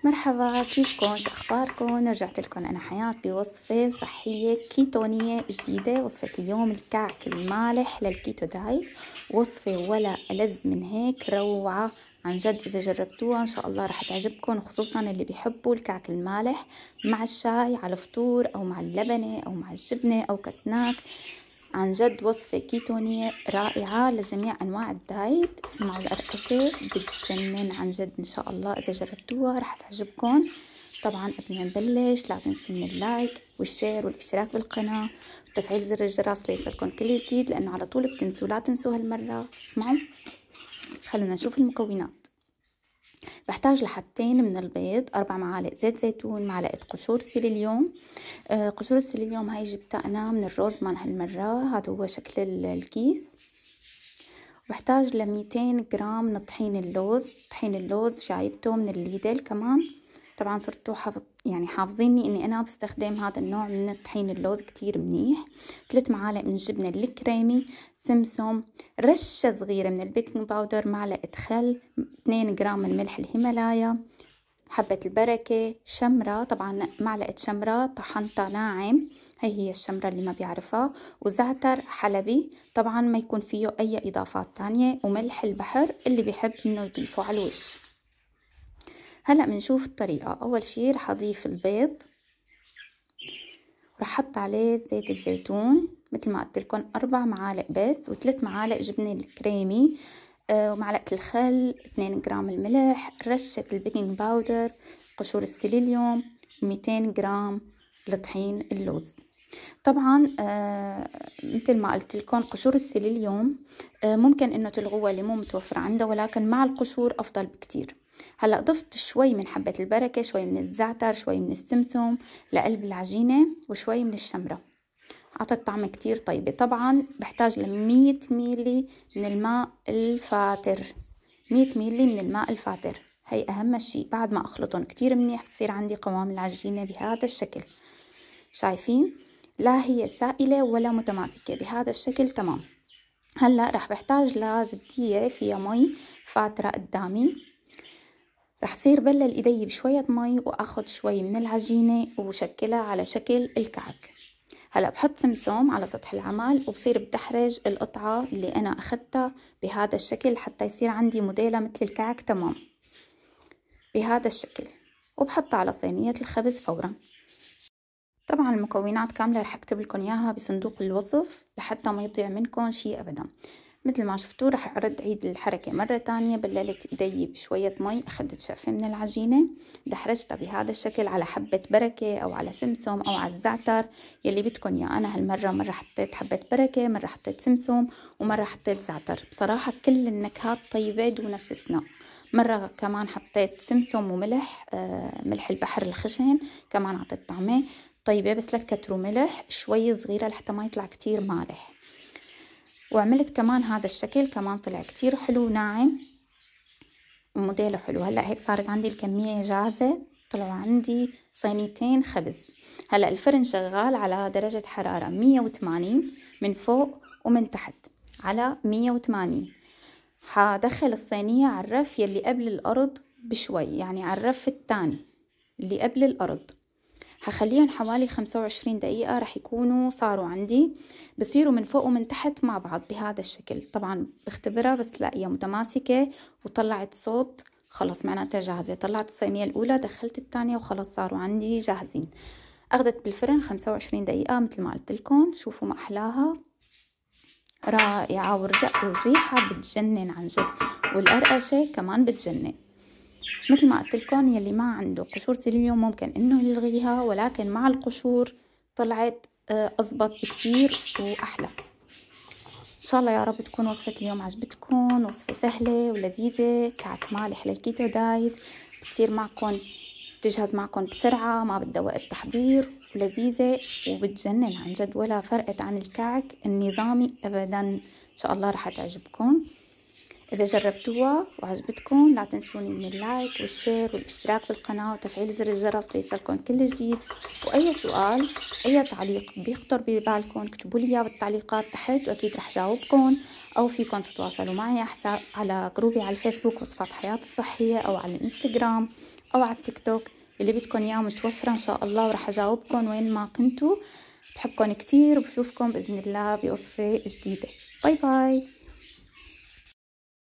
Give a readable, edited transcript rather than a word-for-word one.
مرحبا، كيفكن؟ شو اخباركن؟ رجعت لكم انا حياة بوصفة صحية كيتونية جديدة. وصفة اليوم الكعك المالح للكيتو دايت، وصفة ولا ألذ من هيك، روعة عن جد. اذا جربتوها ان شاء الله رح تعجبكم، خصوصا اللي بيحبوا الكعك المالح مع الشاي على الفطور او مع اللبنة او مع الجبنة او كسناك. عن جد وصفة كيتونية رائعة لجميع أنواع الدايت. اسمعوا القرقشة بتجنن عن جد، إن شاء الله إذا جربتوها رح تعجبكم. طبعا قبل ما نبلش لا تنسوا من اللايك والشير والاشتراك بالقناة وتفعيل زر الجرس ليصلكم كل جديد، لأنه على طول بتنسوا. لا تنسوا هالمرة. اسمعوا، خلونا نشوف المكونات. بحتاج لحبتين من البيض، 4 معالق زيت زيتون، معلقة قشور سيليليوم. قشور السيليليوم هاي جبتها أنا من الروزمان هالمرة، هذا هو شكل الكيس. بحتاج 200 جرام من طحين اللوز. طحين اللوز جايبته من الليدل كمان. طبعا صرتوا حافظيني اني انا بستخدم هذا النوع من الطحين اللوز كتير منيح. 3 معالق من الجبنة الكريمي، سمسم، رشة صغيرة من البيكنج باودر، معلقة خل، 2 جرام من ملح الهيمالايا، حبة البركة، شمرة، طبعا معلقة شمرة طحنتها ناعم، هي الشمرة اللي ما بيعرفها، وزعتر حلبي، طبعا ما يكون فيه اي اضافات تانية، وملح البحر اللي بيحب انه يضيفه على الوش. هلأ بنشوف الطريقة. اول شي رح اضيف البيض، رح احط عليه زيت الزيتون مثل ما قلت لكم 4 معالق بس، و3 معالق جبنة الكريمي، ومعلقة الخل، 2 جرام الملح، رشة البيكنج باودر، قشور السيليليوم، 200 جرام لطحين اللوز. طبعا مثل ما قلت لكم قشور السيليليوم ممكن انه تلغوها اللي مو متوفر عنده، ولكن مع القشور افضل بكتير. هلا ضفت شوي من حبة البركة، شوي من الزعتر، شوي من السمسم لقلب العجينة، وشوي من الشمرة، عطت طعم كتير طيبة. طبعا بحتاج 100 ميلي من الماء الفاتر، 100 ميلي من الماء الفاتر، هي اهم شيء. بعد ما اخلطهم كتير منيح بتصير عندي قوام العجينة بهذا الشكل. شايفين؟ لا هي سائلة ولا متماسكة، بهذا الشكل تمام. هلا رح بحتاج لزبدية فيها مي فاترة قدامي، رح صير بلل ايدي بشوية مي واخد شوي من العجينة وشكلها على شكل الكعك. هلا بحط سمسم على سطح العمل، وبصير بدحرج القطعة اللي انا اخدتها بهذا الشكل حتى يصير عندي موديلها مثل الكعك تمام بهذا الشكل، وبحطها على صينية الخبز فورا. طبعا المكونات كاملة رح اكتب لكم اياها بصندوق الوصف لحتى ما يضيع منكم شيء ابدا. مثل ما شفتوا رح ارد عيد الحركة مرة تانية. بللت ايدي بشوية مي، اخدت شقفة من العجينة، دحرجتها بهذا الشكل على حبة بركة او على سمسم او على الزعتر يلي بدكم اياه. انا هالمرة مرة حطيت حبة بركة، مرة حطيت سمسم، ومرة حطيت زعتر. بصراحة كل النكهات طيبة دون استثناء. مرة كمان حطيت سمسم وملح، ملح البحر الخشن كمان عطت طعمه طيبة، بس لا تكتروا ملح، شوي صغيرة لحتى ما يطلع كتير مالح. وعملت كمان هذا الشكل كمان طلع كتير حلو ناعم وموديله حلو. هلأ هيك صارت عندي الكمية جاهزة، طلعوا عندي صينيتين خبز. هلأ الفرن شغال على درجة حرارة 180 من فوق ومن تحت على 180. حدخل الصينية على الرف يلي قبل الأرض بشوي، يعني على الرف الثاني اللي قبل الأرض. هخليهم حوالي 25 دقيقة، رح يكونوا صاروا عندي، بصيروا من فوق ومن تحت مع بعض بهذا الشكل. طبعا بختبرها بس تلاقيها متماسكة وطلعت صوت، خلص معناتها جاهزة. طلعت الصينية الأولى، دخلت الثانية، وخلص صاروا عندي جاهزين. أخذت بالفرن 25 دقيقة مثل ما قلت لكم. شوفوا ما أحلاها، رائعة، والريحة بتجنن عن جد، والقرقشة كمان بتجنن. مثل ما قلت لكم يلي ما عنده قشور سيليليوم ممكن انه يلغيها، ولكن مع القشور طلعت اضبط بكتير واحلى. ان شاء الله يا رب تكون وصفة اليوم عجبتكم. وصفة سهلة ولذيذة، كعك مالح للكيتو دايت، بتصير معكم، تجهز معكم بسرعة، ما بدها وقت تحضير، ولذيذة وبتجنن عن جد، ولا فرقت عن الكعك النظامي ابدا. ان شاء الله رح تعجبكم. إذا جربتوها وعجبتكم لا تنسوني من اللايك والشير والاشتراك بالقناة وتفعيل زر الجرس ليصلكم كل جديد. وأي سؤال أي تعليق بيخطر ببالكم اكتبوا لي بالتعليقات تحت، وأكيد رح جاوبكم. أو فيكم تتواصلوا معي على جروبي على الفيسبوك وصفات حياة الصحية، أو على الانستغرام، أو على التيك توك، اللي بدكم إياه متوفرة إن شاء الله، وراح أجاوبكم وين ما كنتوا. بحبكم كتير وبشوفكم بإذن الله بوصفة جديدة. باي باي.